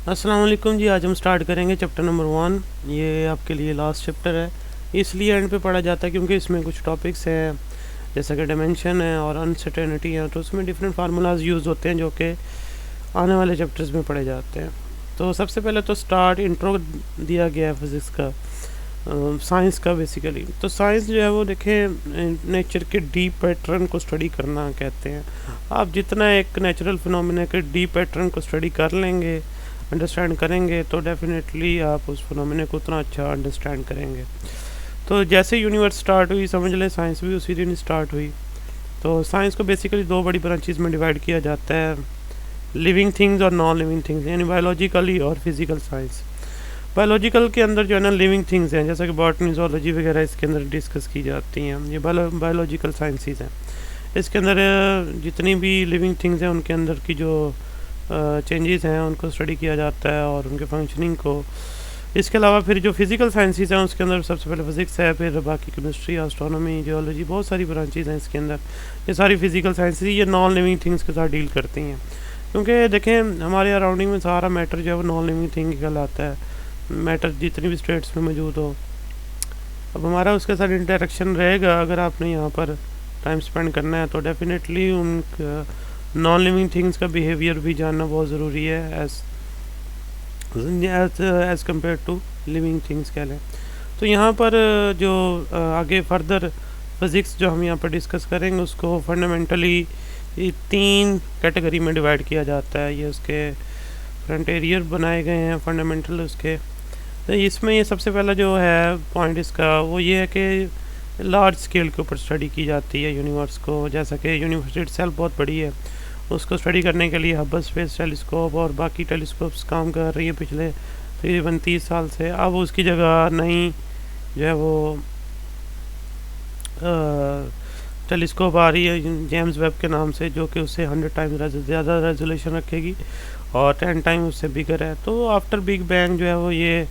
अस्सलाम वालेकुम जी। आज हम स्टार्ट करेंगे चैप्टर नंबर 1। ये आपके लिए लास्ट चैप्टर है, इसलिए एंड पे पढ़ा जाता है क्योंकि इसमें कुछ टॉपिक्स हैं जैसा कि डायमेंशन है और अनसर्टेनिटी है, तो उसमें डिफरेंट फार्मूलाज यूज़ होते हैं जो कि आने वाले चैप्टर्स में पढ़े जाते हैं। तो सबसे पहले तो स्टार्ट इंट्रो दिया गया है फिज़िक्स का, साइंस का बेसिकली। तो साइंस जो है वो देखें नेचर के डीप पैटर्न को स्टडी करना कहते हैं। आप जितना एक नेचुरल फिनोमिना के डीप पैटर्न को स्टडी कर लेंगे, अंडरस्टैंड करेंगे, तो डेफिनेटली आप उस फिनोमिना को उतना अच्छा अंडरस्टैंड करेंगे। तो जैसे यूनिवर्स स्टार्ट हुई, समझ लें साइंस भी उसी दिन स्टार्ट हुई। तो साइंस को बेसिकली दो बड़ी ब्रांचेस में डिवाइड किया जाता है, लिविंग थिंग्स और नॉन लिविंग थिंग्स, यानी बायोलॉजिकली और फिजिकल साइंस। बायोलॉजिकल के अंदर जो है ना लिविंग थिंग्स हैं, जैसा कि बॉटनी, ज़ूलॉजी वगैरह इसके अंदर डिस्कस की जाती हैं, ये बायोलॉजिकल साइंसेस हैं। इसके अंदर जितनी भी लिविंग थिंग्स हैं उनके अंदर की जो चेंजेस हैं उनको स्टडी किया जाता है और उनके फंक्शनिंग को। इसके अलावा फिर जो फिज़िकल साइंसेस हैं उसके अंदर सबसे पहले फिज़िक्स है, फिर बाकी केमिस्ट्री, एस्ट्रोनॉमी, जियोलॉजी, बहुत सारी ब्रांचेस हैं इसके अंदर। ये सारी फिज़िकल साइंसेस ये नॉन लिविंग थिंग्स के साथ डील करती हैं, क्योंकि देखें हमारे अराउंडिंग में सारा मैटर जो है वो नॉन लिविंग थिंग कहलाता है। मैटर जितनी भी स्टेट्स में मौजूद हो, अब हमारा उसके साथ इंटरेक्शन रहेगा। अगर आपने यहाँ पर टाइम स्पेंड करना है तो डेफिनेटली उन नॉन लिविंग थिंग्स का बिहेवियर भी जानना बहुत ज़रूरी है as compare to living things कह लें। तो यहाँ पर जो आगे फर्दर फिज़िक्स जो हम यहाँ पर डिस्कस करेंगे उसको फंडामेंटली 3 कैटेगरी में डिवाइड किया जाता है। ये उसके फ्रंटेरियर बनाए गए हैं फंडामेंटल उसके। तो इसमें ये सबसे पहला जो है पॉइंट इसका वो ये है कि लार्ज स्केल के ऊपर स्टडी की जाती है यूनिवर्स को। जैसा कि यूनिवर्स इटसेल्फ बहुत बड़ी है, उसको स्टडी करने के लिए हबल स्पेस टेलीस्कोप और बाकी टेलीस्कोप्स काम कर रही है पिछले तकरीबन 30 साल से। अब उसकी जगह नई जो है वो टेलीस्कोप आ रही है जेम्स वेब के नाम से, जो कि उससे 100 टाइम्स ज़्यादा रेजोल्यूशन रखेगी और 10 टाइम उससे बिगर है। तो आफ्टर बिग बैंग जो है वो ये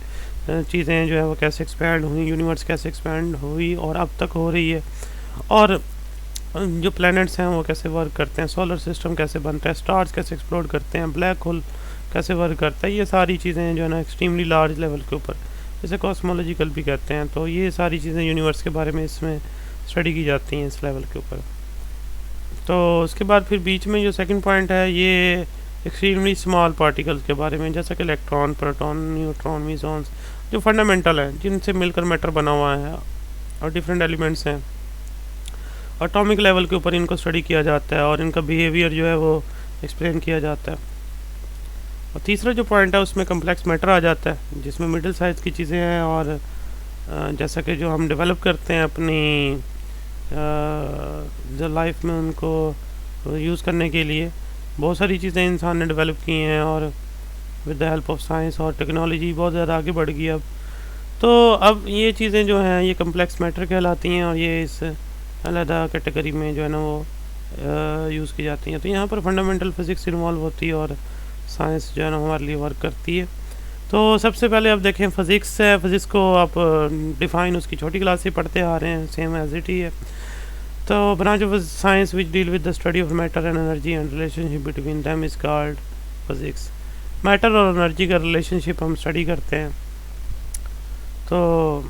चीज़ें जो है वो कैसे एक्सपैंड हुई, यूनिवर्स कैसे एक्सपैंड हुई और अब तक हो रही है, और जो प्लैनेट्स हैं वो कैसे वर्क करते हैं, सोलर सिस्टम कैसे बनता है, स्टार्स कैसे एक्सप्लोर करते हैं, ब्लैक होल कैसे वर्क करता है, ये सारी चीज़ें जो है ना एक्सट्रीमली लार्ज लेवल के ऊपर, जैसे कॉस्मोलॉजिकल भी कहते हैं। तो ये सारी चीज़ें यूनिवर्स के बारे में इसमें स्टडी की जाती हैं इस लेवल के ऊपर। तो उसके बाद फिर बीच में जो सेकंड पॉइंट है ये एक्सट्रीमली स्मॉल पार्टिकल्स के बारे में, जैसा कि इलेक्ट्रॉन, प्रोटॉन, न्यूट्रॉन, म्यूजॉन्स, जो फंडामेंटल हैं जिनसे मिलकर मैटर बना हुआ है और डिफरेंट एलिमेंट्स हैं। एटॉमिक लेवल के ऊपर इनको स्टडी किया जाता है और इनका बिहेवियर जो है वो एक्सप्लेन किया जाता है। और तीसरा जो पॉइंट है उसमें कम्प्लेक्स मैटर आ जाता है, जिसमें मिडिल साइज़ की चीज़ें हैं और जैसा कि जो हम डेवलप करते हैं अपनी जो लाइफ में उनको यूज़ करने के लिए बहुत सारी चीज़ें इंसान ने डेवलप की हैं और with the help of science और टेक्नोलॉजी बहुत ज़्यादा आगे बढ़ गई अब। तो अब ये चीज़ें जो हैं ये कम्प्लेक्स मैटर कहलाती हैं और ये इस अलग कैटेगरी में जो है ना वो यूज़ की जाती हैं। तो यहाँ पर फंडामेंटल फिज़िक्स इन्वॉल्व होती है और साइंस जो है ना हमारे लिए वर्क करती है। तो सबसे पहले अब देखें फिज़िक्स है, फिज़िक्स को आप डिफ़ाइन उसकी छोटी क्लास से पढ़ते आ रहे हैं, सेम एज इट ही है। तो branch of science which deal with the study of matter and energy and relationship between them is called physics. Matter और एनर्जी का रिलेशनशिप हम स्टडी करते हैं। तो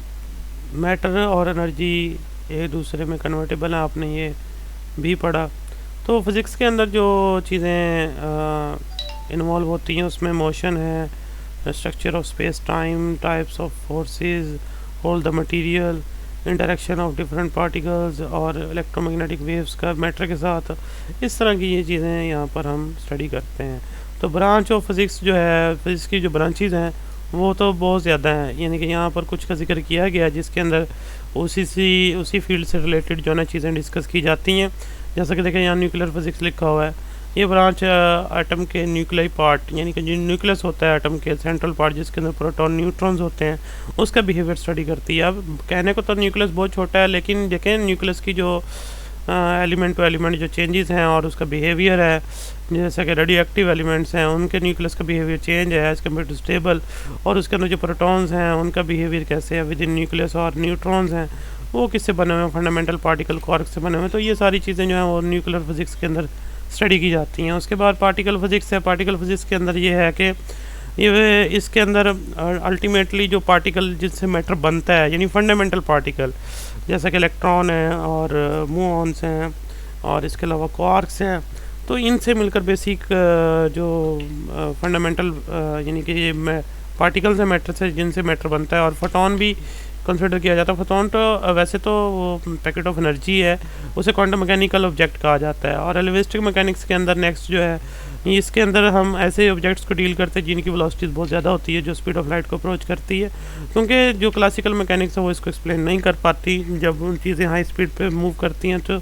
मैटर और एनर्जी एक दूसरे में कन्वर्टेबल है, आपने ये भी पढ़ा। तो फिज़िक्स के अंदर जो चीज़ें इन्वॉल्व होती हैं उसमें मोशन है, structure of space time, types of forces, whole the material, interaction of different particles और इलेक्ट्रोमैग्नेटिक वेव्स का मैटर के साथ, इस तरह की ये चीज़ें यहाँ पर हम स्टडी करते हैं। तो ब्रांच ऑफ फिज़िक्स जो है, फिज़िक्स की जो ब्रांचेज हैं वो तो बहुत ज़्यादा हैं, यानी कि यहाँ पर कुछ का जिक्र किया गया जिसके अंदर उसी फील्ड से रिलेटेड जो है ना चीज़ें डिस्कस की जाती हैं। जैसा कि देखें यहाँ न्यूक्लियर फिज़िक्स लिखा हुआ है, ये ब्रांच एटम के न्यूक्लियर पार्ट, यानी कि जो न्यूक्लियस होता है एटम के सेंट्रल पार्ट जिसके अंदर प्रोटॉन, न्यूट्रॉन्स होते हैं, उसका बिहेवियर स्टडी करती है। अब कहने को तो न्यूक्लियस बहुत छोटा है, लेकिन देखें न्यूक्लियस की जो एलिमेंट टू एलिमेंट जो चेंजेस हैं और उसका बिहेवियर है, जैसा कि रेडियो एक्टिव एलिमेंट्स हैं उनके न्यूक्लियस का बिहेवियर चेंज है एज़ कम्पेयर टू स्टेबल, और उसके अंदर जो प्रोटॉन्स हैं उनका बिहेवियर कैसे है विद इन न्यूक्लियस, और न्यूट्रॉन्स हैं वो किससे बने हुए हैं, फंडामेंटल पार्टिकल क्वार्क से बने हुए हैं। तो ये सारी चीज़ें जो हैं वो न्यूक्लियर फिज़िक्स के अंदर स्टडी की जाती हैं। उसके बाद पार्टिकल फिज़िक्स है। पार्टिकल फिज़िक्स के अंदर ये है कि ये इसके अंदर अल्टीमेटली जो पार्टिकल जिससे मैटर बनता है, यानी फंडामेंटल पार्टिकल, जैसा कि इलेक्ट्रॉन है और म्यूऑन्स हैं और इसके अलावा क्वार्क्स हैं, तो इनसे मिलकर बेसिक जो फंडामेंटल यानी कि ये पार्टिकल्स हैं मैटर से, जिनसे मैटर बनता है। और फोटोन भी कंसिडर किया जाता है। फोटोन तो वैसे तो वो पैकेट ऑफ एनर्जी है, उसे क्वांटम मैकेनिकल ऑब्जेक्ट कहा जाता है। और रिलेटिविस्टिक मैकेनिक्स के अंदर नेक्स्ट जो है, इसके अंदर हम ऐसे ऑब्जेक्ट्स को डील करते हैं जिनकी वेलोसिटीज बहुत ज़्यादा होती है, जो स्पीड ऑफ लाइट को अप्रोच करती है, क्योंकि जो क्लासिकल मैकेनिक्स है वो इसको एक्सप्लेन नहीं कर पाती। जब उन चीज़ें हाई स्पीड पे मूव करती हैं तो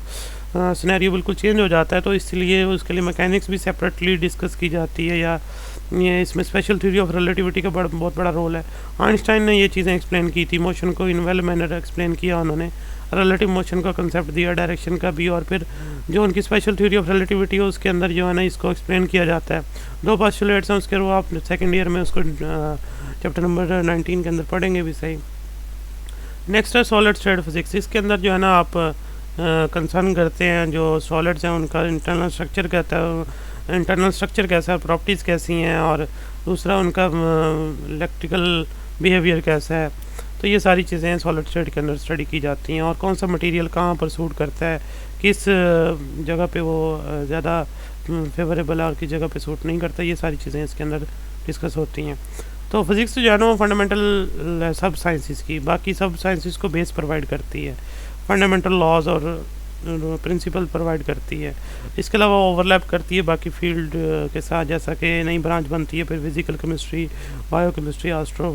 सिनेरियो बिल्कुल चेंज हो जाता है, तो इसलिए उसके लिए मैकेनिक्स भी सेपरेटली डिस्कस की जाती है, या ये इसमें स्पेशल थ्योरी ऑफ रिलेटिविटी का बहुत बड़ा रोल है। आइंस्टाइन ने ये चीज़ें एक्सप्लेन की थी, मोशन को इन वेल मैनर एक्सप्लेन किया उन्होंने, रिलेटिव मोशन का कंसेप्ट दिया, डायरेक्शन का भी, और फिर जो उनकी स्पेशल थ्योरी ऑफ रिलेटिविटी है उसके अंदर जो है ना इसको एक्सप्लेन किया जाता है। 2 पोस्टुलेट्स हैं उसके, वो आप सेकेंड ईयर में उसको चैप्टर नंबर 19 के अंदर पढ़ेंगे भी सही। नेक्स्ट है सॉलिड स्टेट फिजिक्स। इसके अंदर जो है ना आप कंसर्न करते हैं जो सॉलिड्स हैं उनका इंटरनल स्ट्रक्चर कहता है, इंटरनल स्ट्रक्चर कैसा है, प्रॉपर्टीज़ कैसी हैं, और दूसरा उनका इलेक्ट्रिकल बिहेवियर कैसा है। तो ये सारी चीज़ें सॉलिड स्टेट के अंदर स्टडी की जाती हैं, और कौन सा मटेरियल कहाँ पर सूट करता है, किस जगह पे वो ज़्यादा फेवरेबल है और किस जगह पे सूट नहीं करता, ये सारी चीज़ें इसके अंदर डिस्कस होती हैं। तो फिज़िक्स जो है ना वो फंडामेंटल सब साइंसिस की, बाकी सब साइंसिस को बेस प्रोवाइड करती है, फंडामेंटल लॉज और प्रिंसिपल प्रोवाइड करती है। इसके अलावा ओवरलैप करती है बाकी फील्ड के साथ, जैसा कि नई ब्रांच बनती है फिर physical chemistry, biochemistry, astro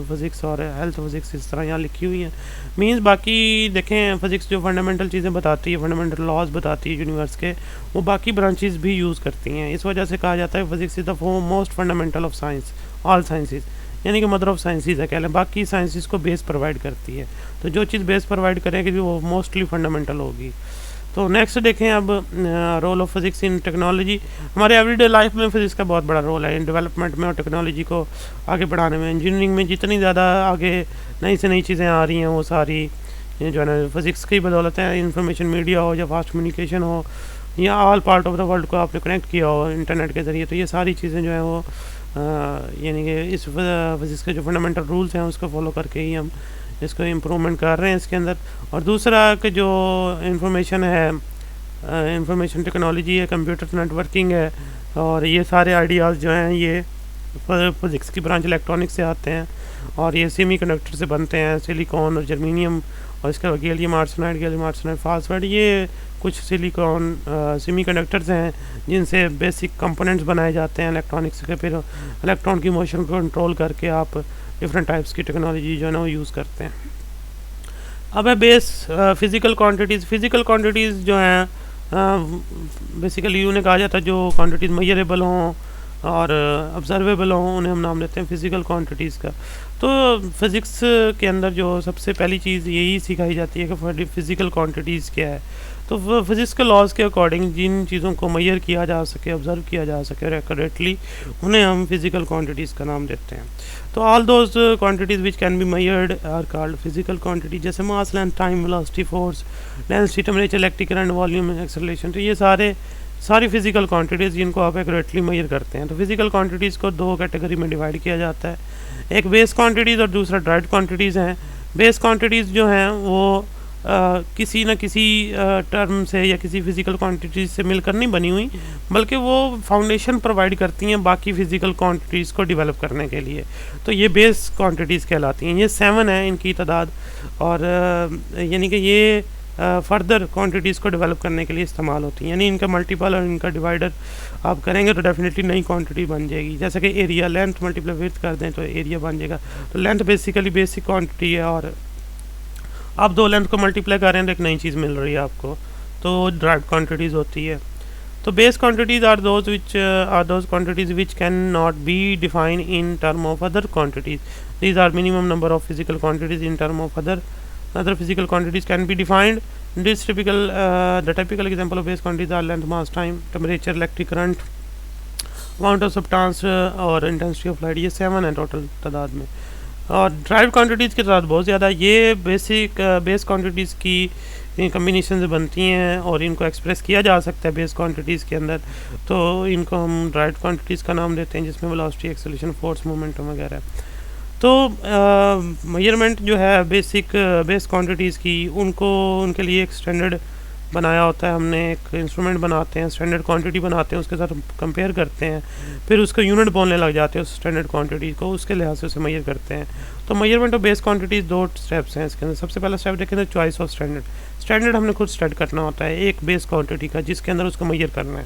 physics और हेल्थ फिज़िक्स, इस तरह यहाँ लिखी हुई है। मींस बाकी देखें फिज़िक्स जो फंडामेंटल चीज़ें बताती है, फंडामेंटल लॉज बताती है यूनिवर्स के, वो बाकी ब्रांचेस भी यूज़ करती हैं। इस वजह से कहा जाता है physics is the most fundamental of science, all sciences, यानी कि मदर ऑफ साइंसिस है कह लें, बाकी साइंसिस को बेस प्रोवाइड करती है। तो जो चीज़ बेस प्रोवाइड करेगी वो मोस्टली फंडामेंटल होगी। तो नेक्स्ट देखें अब role of physics in technology. हमारे एवरीडे लाइफ में फिज़िक्स का बहुत बड़ा रोल है इन डेवलपमेंट में और टेक्नोलॉजी को आगे बढ़ाने में। इंजीनियरिंग में जितनी ज़्यादा आगे नई से नई चीज़ें आ रही हैं वो सारी जो है ना फिज़िक्स की बदौलत है। इंफॉर्मेशन मीडिया हो या फास्ट कम्युनिकेशन हो या all part of the world को आपने कनेक्ट किया हो इंटरनेट के ज़रिए, तो ये सारी चीज़ें जो है वो यानी कि इस फिज़िक्स के जो फंडामेंटल रूल्स हैं उसको फॉलो करके ही हम इसको इम्प्रूवमेंट कर रहे हैं इसके अंदर। और दूसरा कि जो इंफॉर्मेशन है, इंफॉर्मेशन टेक्नोलॉजी है, कंप्यूटर नेटवर्किंग है, और ये सारे आइडियाज़ जो हैं ये फिज़िक्स की ब्रांच इलेक्ट्रॉनिक्स से आते हैं, और ये सेमी कंडक्टर से बनते हैं, सिलिकॉन और जर्मीनियम, और इसके अलावा गैलियम आर्सेनाइड, फास्फेट, ये कुछ सिलिकॉन सेमी कंडक्टर्स हैं जिनसे बेसिक कंपोनेंट्स बनाए जाते हैं इलेक्ट्रॉनिक्स के। फिर इलेक्ट्रॉन की मोशन को कंट्रोल करके आप डिफरेंट टाइप्स की टेक्नोलॉजी जो है ना वो यूज़ करते हैं। अब है base physical quantities. Physical quantities जो हैं बेसिकली उन्हें कहा जाता है जो क्वांटिटीज़ मेजरेबल हों और ऑब्जर्वेबल हों, उन्हें हम नाम देते हैं फिज़िकल क्वांटिटीज़ का। तो फिज़िक्स के अंदर जो सबसे पहली चीज़ यही सिखाई जाती है कि फ़िज़िकल क्वांटिटीज़ क्या है। तो फिज़िक्स के लॉज के अकॉर्डिंग जिन चीज़ों को मेजर किया जा सके, ऑब्जर्व किया जा सके और एक्यूरेटली, उन्हें हम फिज़िकल क्वांटिटीज़ का नाम देते हैं। तो all those quantities which can be measured are called physical quantity, जैसे mass, length, time, velocity, force, density, temperature, electric current, volume, acceleration. तो ये सारी फिज़िकल क्वांटिटीज़ जिनको आप एक्यूरेटली मेजर करते हैं। तो फिज़िकल क्वांटिटीज़ को 2 कैटेगरी में डिवाइड किया जाता है, एक बेस क्वांटिटीज़ और दूसरा डायरेक्ट क्वांटिटीज़ हैं। बेस क्वांटिटीज़ जो हैं वो किसी न किसी टर्म से या किसी फिज़िकल क्वांटिटीज़ से मिलकर नहीं बनी हुई, बल्कि वो फाउंडेशन प्रोवाइड करती हैं बाकी फ़िज़िकल क्वांटिटीज़ को डेवलप करने के लिए। तो ये बेस क्वांटिटीज़ कहलाती हैं। ये 7 है इनकी तादाद, और यानी कि ये फर्दर क्वांटिटीज़ को डेवलप करने के लिए इस्तेमाल होती हैं। यानी इनका मल्टीपल और इनका डिवाइडर आप करेंगे तो डेफिनेटली नई क्वांटिटी बन जाएगी। जैसे कि एरिया, लेंथ मल्टीप्लाई विड्थ कर दें तो एरिया बन जाएगा। तो लेंथ बेसिकली बेसिक क्वांटिटी है, और आप 2 लेंथ को मल्टीप्लाई कर रहे हैं तो एक नई चीज़ मिल रही है आपको, तो डायरेक्ट क्वांटिटीज़ होती है। तो base quantities are those quantities which can not be define in term of other quantities. These are minimum number of physical quantities in term of other physical quantities can be defined. The typical example of base quantities are length, mass, time, temperature, electric current, amount of substance और intensity of light। ये 7 है total तादाद में। और drive quantities की तादाद बहुत ज़्यादा है। ये बेस क्वांटिटीज़ की इन कम्बिनेशन से बनती हैं और इनको एक्सप्रेस किया जा सकता है बेस क्वांटिटीज़ के अंदर, तो इनको हम ड्राइव्ड क्वांटिटीज़ का नाम देते हैं, जिसमें वेलोसिटी, एक्सेलरेशन, फोर्स, मोमेंटम वगैरह। तो मेजरमेंट जो है बेसिक बेस क्वांटिटीज़ की, उनको उनके लिए एक स्टैंडर्ड बनाया होता है हमने, एक इंस्ट्रूमेंट बनाते हैं, स्टैंडर्ड क्वांटिटी बनाते हैं, उसके साथ कंपेयर करते हैं, फिर उसका यूनिट बोलने लग जाते हैं उस स्टैंडर्ड क्वांटिटी को, उसके लिहाज से उसे मेजर करते हैं। तो measurement of base quantities 2 steps हैं इसके अंदर। सबसे पहला स्टेप देखें तो चॉइस ऑफ स्टैंडर्ड। स्टैंडर्ड हमने खुद सेट करना होता है एक बेस क्वांटिटी का, जिसके अंदर उसको मेजर करना है।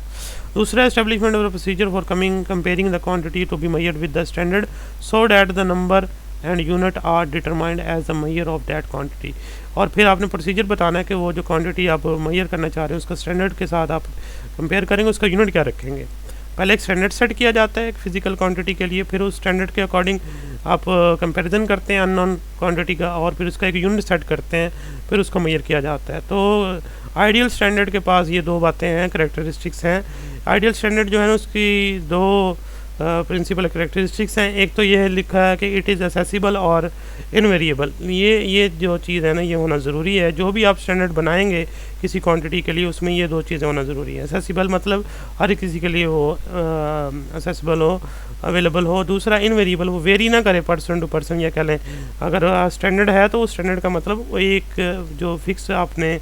दूसरा, establishment of procedure for comparing the quantity to be measured with the standard so that the number and unit are determined as the measure of that quantity. और फिर आपने प्रोसीजर बताना है कि वो जो क्वांटिटी आप मेजर करना चाह रहे हैं उसका स्टैंडर्ड के साथ आप कंपेयर करेंगे, उसका यूनिट क्या रखेंगे। पहले एक स्टैंडर्ड सेट किया जाता है एक फिजिकल क्वांटिटी के लिए, फिर उस स्टैंडर्ड के अकॉर्डिंग आप कंपैरिजन करते हैं अननोन क्वांटिटी का, और फिर उसका एक यूनिट सेट करते हैं, फिर उसको मेजर किया जाता है। तो आइडियल स्टैंडर्ड के पास ये 2 बातें हैं, करेक्टरिस्टिक्स हैं। आइडियल स्टैंडर्ड जो है ना, उसकी 2 प्रिंसिपल करेक्टरिस्टिक्स हैं। एक तो ये लिखा है कि इट इज़ एसेसिबल और इनवेरिएबल। ये जो चीज़ है ना, ये होना ज़रूरी है। जो भी आप स्टैंडर्ड बनाएंगे किसी क्वांटिटी के लिए, उसमें ये 2 चीज़ें होना ज़रूरी है। एसेसिबल मतलब हर किसी के लिए वो एसेसिबल हो, अवेलेबल हो। दूसरा, इनवेरिएबल, वो वेरी ना करे पर्सन टू पर्सन, या कह लें अगर स्टैंडर्ड है तो उस स्टैंडर्ड का मतलब वो एक जो फिक्स आपने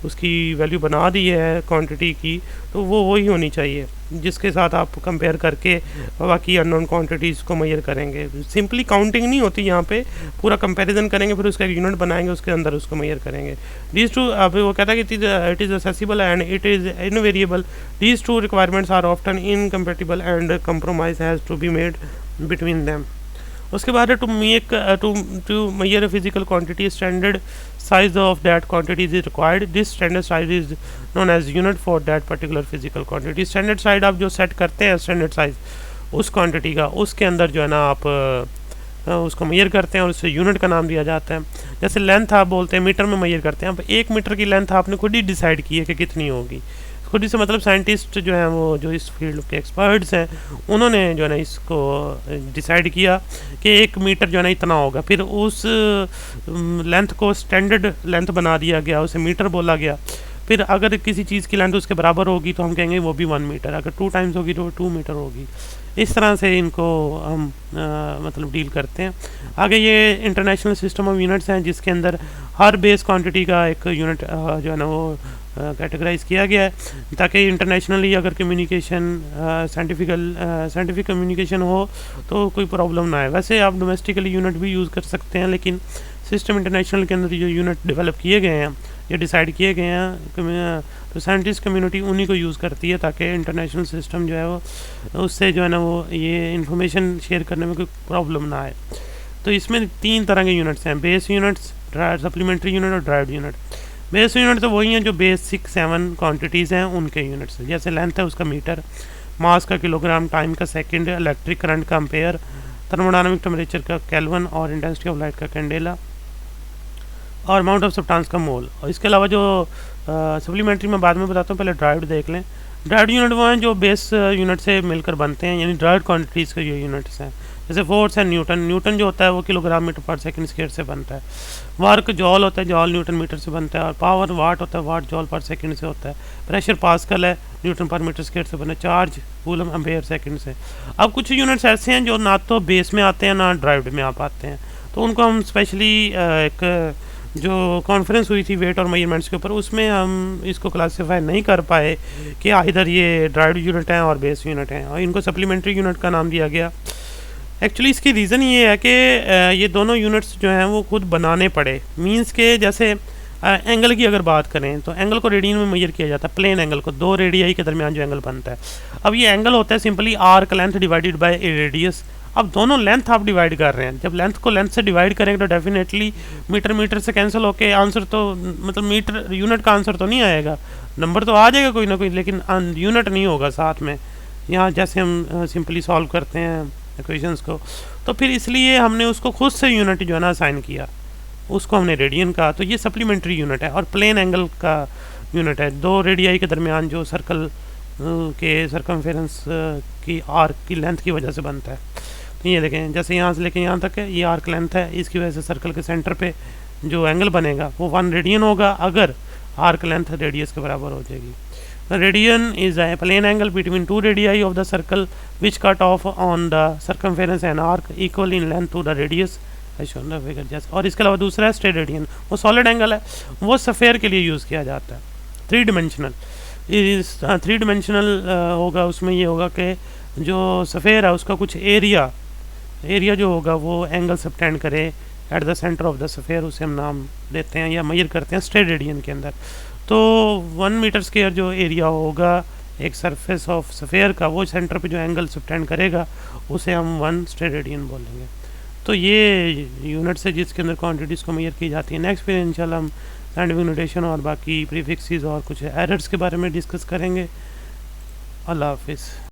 उसकी वैल्यू बना दी है क्वांटिटी की, तो वो वही होनी चाहिए जिसके साथ आप कंपेयर करके बाकी अननोन क्वांटिटीज़ को मेजर करेंगे। सिंपली काउंटिंग नहीं होती यहाँ पे, पूरा कंपैरिजन करेंगे, फिर उसका एक यूनिट बनाएंगे, उसके अंदर उसको मेजर करेंगे। दीज टू, अब वो कहता है कि it is accessible and it is invariable. These 2 requirements are often incompatible and compromise has to be made between them. उसके बाद to measure physical quantity, standard size of that quantity is required. This standard size is known as unit for that particular physical quantity. Standard size आप जो set करते हैं standard size उस quantity का, उसके अंदर जो है ना आप उसको मेजर करते हैं और उससे यूनिट का नाम दिया जाता है। जैसे लेंथ आप बोलते हैं मीटर में मेजर करते हैं, अब 1 मीटर की लेंथ आपने खुद ही डिसाइड की है कि कितनी होगी, खुद ही से मतलब साइंटिस्ट जो हैं वो जो इस फील्ड के एक्सपर्ट्स हैं उन्होंने जो है ना इसको डिसाइड किया कि 1 मीटर जो है ना इतना होगा, फिर उस लेंथ को स्टैंडर्ड लेंथ बना दिया गया, उसे मीटर बोला गया। फिर अगर किसी चीज़ की लेंथ उसके बराबर होगी तो हम कहेंगे वो भी 1 मीटर, अगर 2 टाइम्स होगी तो 2 मीटर होगी। इस तरह से इनको हम मतलब डील करते हैं। आगे ये इंटरनेशनल सिस्टम ऑफ यूनिट्स हैं जिसके अंदर हर बेस क्वांटिटी का एक यूनिट जो है ना वो कैटेगराइज किया गया है, ताकि इंटरनेशनली अगर कम्युनिकेशन साइंटिफिक कम्युनिकेशन हो तो कोई प्रॉब्लम ना आए। वैसे आप डोमेस्टिकली यूनिट भी यूज़ कर सकते हैं, लेकिन सिस्टम इंटरनेशनल के अंदर जो यूनिट डेवलप किए गए हैं या डिसाइड किए गए हैं तो साइंटिस्ट कम्युनिटी उन्हीं को यूज़ करती है, ताकि इंटरनेशनल सिस्टम जो है वो उससे जो है ना वो ये इन्फॉर्मेशन शेयर करने में कोई प्रॉब्लम ना आए। तो इसमें 3 तरह के यूनिट्स हैं, बेस यूनिट्स, सप्लीमेंट्री यूनिट और ड्राइव्ड यूनिट। बेस यूनिट तो वही हैं जो बेसिक 7 क्वांटिटीज़ हैं उनके यूनिट्स, जैसे लेंथ है उसका मीटर, मास का किलोग्राम, टाइम का सेकंड, इलेक्ट्रिक करंट का एम्पेयर, थर्मोडायनामिक टेम्परेचर का केल्विन और इंटेंसिटी ऑफ लाइट का कैंडेला, और अमाउंट ऑफ सब्सटेंस का मोल। और इसके अलावा जो सप्लीमेंट्री में बाद में बताता हूँ, पहले ड्राइव्ड देख लें। ड्राइव्ड यूनिट वो हैं जो बेस यूनिट से मिलकर बनते हैं, यानी ड्राइव्ड क्वांटिटीज़ के जो यूनिट्स हैं, जैसे फोर्स है न्यूटन जो होता है वो किलोग्राम मीटर पर सेकंड स्क्वायर से बनता है। वर्क जॉल होता है, जॉल न्यूटन मीटर से बनता है। और पावर वाट होता है, वाट जॉल पर सेकंड से होता है। प्रेशर पास्कल है, न्यूटन पर मीटर स्क्वायर से बना। चार्ज कूलम एम्पेयर सेकंड से। अब कुछ यूनिट्स ऐसे हैं जो ना तो बेस में आते हैं ना ड्राइव्ड में आप आते हैं, तो उनको हम स्पेशली एक जो कॉन्फ्रेंस हुई थी वेट और मेजरमेंट्स के ऊपर, उसमें हम इसको क्लासीफाई नहीं कर पाए कि इधर ये ड्राइव्ड यूनिट हैं और बेस यूनिट हैं, और इनको सप्लीमेंट्री यूनिट का नाम दिया गया। एक्चुअली इसकी रीज़न ये है कि ये दोनों यूनिट्स जो हैं वो खुद बनाने पड़े। मींस के जैसे एंगल की अगर बात करें तो एंगल को रेडियन में मेजर किया जाता है, प्लेन एंगल को, 2 रेडियाई के दरमियान जो एंगल बनता है। अब ये एंगल होता है simply arc length divided by A radius. अब दोनों लेंथ आप डिवाइड कर रहे हैं, जब लेंथ को लेंथ से डिवाइड करेंगे तो डेफिनेटली मीटर से कैंसिल होके आंसर तो मतलब मीटर यूनिट का आंसर तो नहीं आएगा, नंबर तो आ जाएगा कोई ना कोई, लेकिन यूनिट नहीं होगा साथ में, यहाँ जैसे हम सिंपली सॉल्व करते हैं इक्वेशंस को। तो फिर इसलिए हमने उसको खुद से यूनिट जो है ना असाइन किया, उसको हमने रेडियन का। तो ये सप्लीमेंट्री यूनिट है और प्लेन एंगल का यूनिट है, 2 रेडियाई के दरमियान जो सर्कल के सरकमफेरेंस की आर्क की लेंथ की वजह से बनता है। तो ये देखें, जैसे यहाँ से लेके यहाँ तक है, ये आर्क लेंथ है, इसकी वजह से सर्कल के सेंटर पे जो एंगल बनेगा वो 1 रेडियन होगा। अगर आर्क लेंथ रेडियस के बराबर हो जाएगी। The radian is a plane angle between two radii of the circle which cut off on the circumference and arc equal in length to the radius as shown in the figure just। और इसके अलावा दूसरा है straight radian, वो solid angle है, वो sphere के लिए यूज़ किया जाता है। थ्री डिमेंशनल इस थ्री डिमेंशनल होगा, उसमें ये होगा कि जो सफ़ेयर है उसका कुछ एरिया जो होगा वो एंगल सबटेंड करे at the centre of the sphere, उसे हम नाम देते हैं या मेजर करते हैं स्ट्रेट रेडियन के अंदर। तो 1 मीटर स्क्वायर जो एरिया होगा एक सरफेस ऑफ सफ़ेयर का, वो सेंटर पे जो एंगल सबटेंड करेगा उसे हम 1 स्ट्रेट रेडियन बोलेंगे। तो ये यूनिट्स है जिसके अंदर क्वांटिटीज़ को मेजर की जाती है। नेक्स्ट फिर इंशाल्लाह हम साइंटिफिक नोटेशन और बाकी प्रीफिक्सेस और कुछ एरर्स के बारे में डिस्कस करेंगे। अल्लाह हाफिज़।